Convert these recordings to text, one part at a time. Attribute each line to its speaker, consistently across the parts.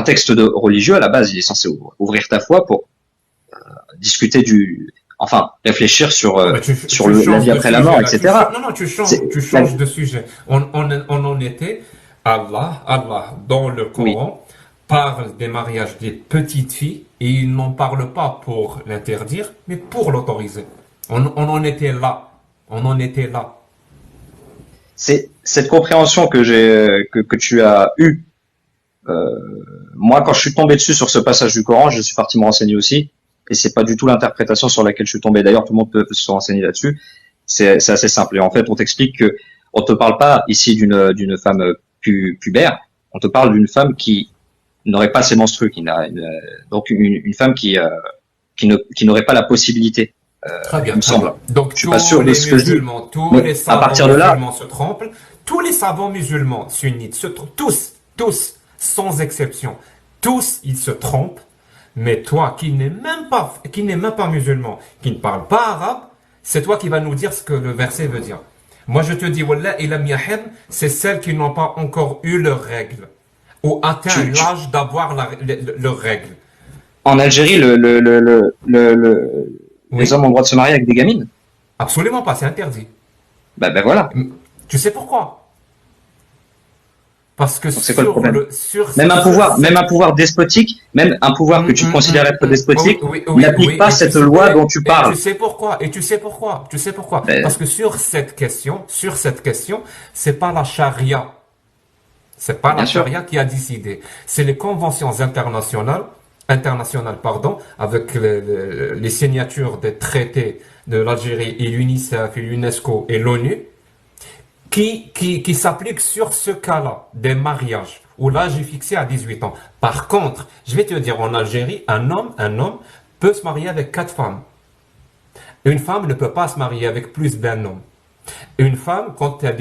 Speaker 1: texte religieux, à la base, il est censé ouvrir ta foi pour discuter réfléchir sur, la vie après la mort, etc.
Speaker 2: Non, non,
Speaker 1: C'est,
Speaker 2: tu changes de sujet. On en était, Allah, dans le
Speaker 1: oui,
Speaker 2: Coran, parle des mariages des petites filles et il n'en parle pas pour l'interdire, mais pour l'autoriser. On en était là. On en était là.
Speaker 1: c'est cette compréhension que tu as eue. Moi, quand je suis tombé dessus sur ce passage du Coran, je suis parti me renseigner aussi, et c'est pas du tout l'interprétation sur laquelle je suis tombé. D'ailleurs, tout le monde peut se renseigner là-dessus. C'est assez simple. Et en fait, on t'explique que on te parle pas ici d'une femme pubère. On te parle d'une femme qui n'aurait pas ses menstrues, donc une femme qui n'aurait pas la possibilité.
Speaker 2: Très bien,
Speaker 1: Il me
Speaker 2: très
Speaker 1: semble.
Speaker 2: bien. Donc
Speaker 1: Je suis pas sûr de ce que je dis.
Speaker 2: tous
Speaker 1: Mais
Speaker 2: les
Speaker 1: à
Speaker 2: savants
Speaker 1: partir de là,
Speaker 2: musulmans se trompent, tous les savants musulmans sunnites se trompent, tous, sans exception, tous ils se trompent. Mais toi qui n'es même pas musulman, qui ne parle pas arabe, c'est toi qui vas nous dire ce que le verset veut dire. Moi je te dis, Wallah ilam yahim, c'est celles qui n'ont pas encore eu leurs règles ou atteint
Speaker 1: tu, tu,
Speaker 2: l'âge d'avoir leurs règles.
Speaker 1: en Algérie, les
Speaker 2: Oui,
Speaker 1: hommes ont le droit de se marier avec des gamines.
Speaker 2: absolument pas, c'est interdit.
Speaker 1: Ben voilà.
Speaker 2: Tu sais pourquoi? Parce que
Speaker 1: Donc c'est quoi le problème?
Speaker 2: sur
Speaker 1: Même
Speaker 2: cette
Speaker 1: un pouvoir despotique, même un pouvoir que tu considères être
Speaker 2: oui,
Speaker 1: despotique,
Speaker 2: oui, oui,
Speaker 1: n'applique
Speaker 2: oui,
Speaker 1: pas cette loi dont tu
Speaker 2: et tu
Speaker 1: parles.
Speaker 2: sais pourquoi, et tu sais pourquoi, tu sais pourquoi.
Speaker 1: Ben,
Speaker 2: Parce que sur cette question, c'est pas la charia, c'est pas la
Speaker 1: bien sûr.
Speaker 2: charia qui a décidé. C'est les conventions internationales, pardon, avec les signatures des traités de l'Algérie et l'UNICEF et l'UNESCO et l'ONU, qui s'applique sur ce cas-là, des mariages, où l'âge est fixé à 18 ans. Par contre, je vais te dire, en Algérie, un homme peut se marier avec 4 femmes. Une femme ne peut pas se marier avec plus d'un homme. Une femme, quand elle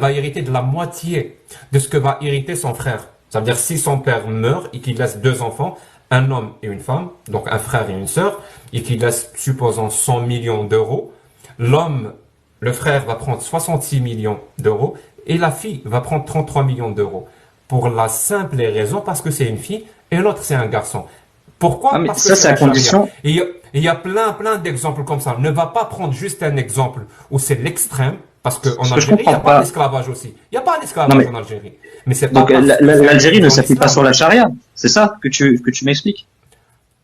Speaker 2: va hériter de la moitié de ce que va hériter son frère. Ça veut dire, si son père meurt et qu'il laisse 2 enfants, un homme et une femme, donc un frère et une sœur, et qu'il laisse, supposons, 100 millions d'euros, l'homme le frère va prendre 66 millions d'euros et la fille va prendre 33 millions d'euros. Pour la simple raison parce que c'est une fille et l'autre c'est un garçon.
Speaker 1: Ah,
Speaker 2: Pourquoi?
Speaker 1: mais
Speaker 2: Parce que
Speaker 1: ça,
Speaker 2: c'est
Speaker 1: c'est à
Speaker 2: la charia.
Speaker 1: condition.
Speaker 2: Et il y a plein d'exemples comme ça. Ne va pas prendre juste un exemple où c'est l'extrême, parce qu'en
Speaker 1: Ce que je
Speaker 2: Algérie, il n'y
Speaker 1: comprends
Speaker 2: a pas
Speaker 1: pas.
Speaker 2: l'esclavage aussi. Il n'y a pas
Speaker 1: Non,
Speaker 2: l'esclavage
Speaker 1: mais,
Speaker 2: en Algérie. Mais c'est pas
Speaker 1: donc,
Speaker 2: parce que c'est
Speaker 1: l'Algérie
Speaker 2: interdit
Speaker 1: ne
Speaker 2: en
Speaker 1: s'appuie pas sur
Speaker 2: islam.
Speaker 1: la charia. C'est ça que tu m'expliques?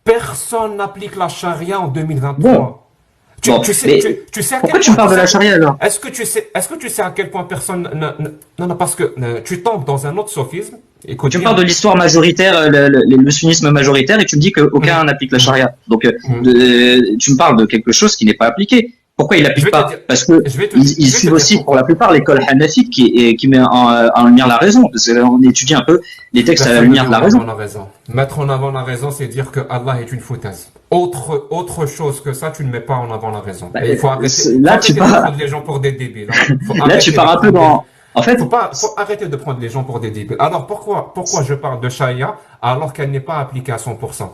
Speaker 2: Personne n'applique la charia en
Speaker 1: Bon.
Speaker 2: 2023.
Speaker 1: Bon. Mais,
Speaker 2: Tu sais à quel
Speaker 1: pourquoi tu me
Speaker 2: point,
Speaker 1: parles de la charia, alors?
Speaker 2: est-ce que tu sais à quel point personne, non, non, parce que tu tombes dans un autre sophisme. Écoute
Speaker 1: Tu me parles
Speaker 2: bien.
Speaker 1: de l'histoire majoritaire, le sunnisme majoritaire, et tu me dis qu'aucun
Speaker 2: Mhm,
Speaker 1: n'applique la
Speaker 2: mhm,
Speaker 1: charia. Donc,
Speaker 2: mhm.
Speaker 1: tu me parles de quelque chose qui n'est pas appliqué. Pourquoi il
Speaker 2: Je
Speaker 1: n'applique
Speaker 2: vais te
Speaker 1: pas?
Speaker 2: dire,
Speaker 1: Parce que ils
Speaker 2: je vais te
Speaker 1: suivent
Speaker 2: dire
Speaker 1: aussi, pour la
Speaker 2: pourquoi.
Speaker 1: plupart, l'école hanafite qui met en lumière la raison. Parce qu'on étudie un peu les textes à la
Speaker 2: Personne ne
Speaker 1: lumière
Speaker 2: met
Speaker 1: de la
Speaker 2: en
Speaker 1: raison.
Speaker 2: avant la raison. Mettre en avant la raison, c'est dire que Allah est une foutaise. Autre chose que ça, tu ne mets pas en avant la raison.
Speaker 1: Bah,
Speaker 2: Et faut
Speaker 1: là, tu
Speaker 2: arrêter de
Speaker 1: pars,
Speaker 2: prendre les gens pour des débiles. Hein.
Speaker 1: là, tu pars un peu dans, en fait,
Speaker 2: Faut arrêter de prendre les gens pour des débiles. Alors pourquoi je parle de charia alors qu'elle n'est pas appliquée à 100%?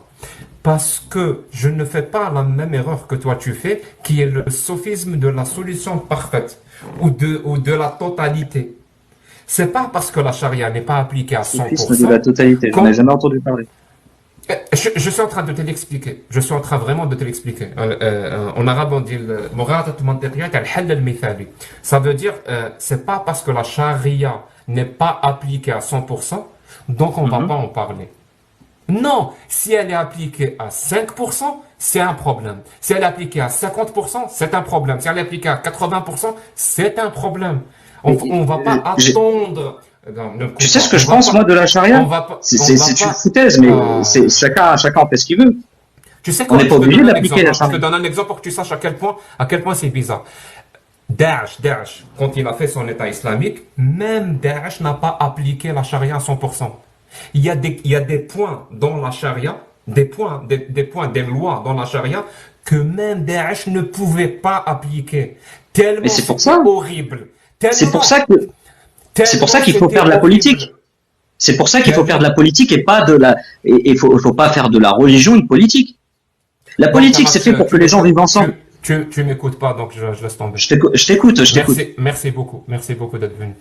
Speaker 2: Parce que je ne fais pas la même erreur que toi tu fais, qui est le sophisme de la solution parfaite ou de la totalité. C'est pas parce que la charia n'est pas appliquée à
Speaker 1: soufisme de la
Speaker 2: 100%
Speaker 1: totalité. J'en ai
Speaker 2: qu'on
Speaker 1: jamais entendu parler.
Speaker 2: je suis en train de te l'expliquer. Je suis en train vraiment de te l'expliquer. En arabe, on dit مغالطة منطقية الحل المثالي. Ça veut dire, c'est pas parce que la charia n'est pas appliquée à 100%, donc on va
Speaker 1: Mhm.
Speaker 2: pas en parler. Non, si elle est appliquée à 5%, c'est un problème. Si elle est appliquée à 50%, c'est un problème. Si elle est appliquée à 80%, c'est un problème.
Speaker 1: Mais,
Speaker 2: On va pas attendre. Non, ne
Speaker 1: tu
Speaker 2: coupe
Speaker 1: sais
Speaker 2: pas.
Speaker 1: ce que je pense, moi, de la charia?
Speaker 2: On va pas,
Speaker 1: C'est une
Speaker 2: pas,
Speaker 1: foutaise, mais
Speaker 2: euh,
Speaker 1: chacun en fait ce qu'il veut.
Speaker 2: tu sais
Speaker 1: On
Speaker 2: quoi,
Speaker 1: n'est pas
Speaker 2: je te
Speaker 1: obligé
Speaker 2: donne un
Speaker 1: d'appliquer
Speaker 2: exemple.
Speaker 1: la
Speaker 2: Je te
Speaker 1: charia.
Speaker 2: donne un exemple pour que tu saches à quel point c'est bizarre. Daesh, quand il a fait son État islamique, même Daesh n'a pas appliqué la charia à 100%. Il y a des points dans la charia, des lois dans la charia que même Daesh ne pouvait pas appliquer.
Speaker 1: Mais
Speaker 2: Tellement
Speaker 1: c'est pour
Speaker 2: c'était
Speaker 1: ça.
Speaker 2: horrible.
Speaker 1: C'est pour
Speaker 2: Tellement,
Speaker 1: ça que, c'est pour ça
Speaker 2: tellement
Speaker 1: qu'il faut
Speaker 2: c'était
Speaker 1: faire de la politique.
Speaker 2: horrible.
Speaker 1: C'est pour ça qu'il faut faire de
Speaker 2: Tellement.
Speaker 1: la politique et pas de la, et faut pas faire de la religion une politique. La
Speaker 2: Bon,
Speaker 1: politique, c'est
Speaker 2: Kamak,
Speaker 1: fait pour que les gens vivent ensemble.
Speaker 2: tu m'écoutes pas, donc je laisse tomber.
Speaker 1: Je t'écoute.
Speaker 2: Merci beaucoup d'être venu.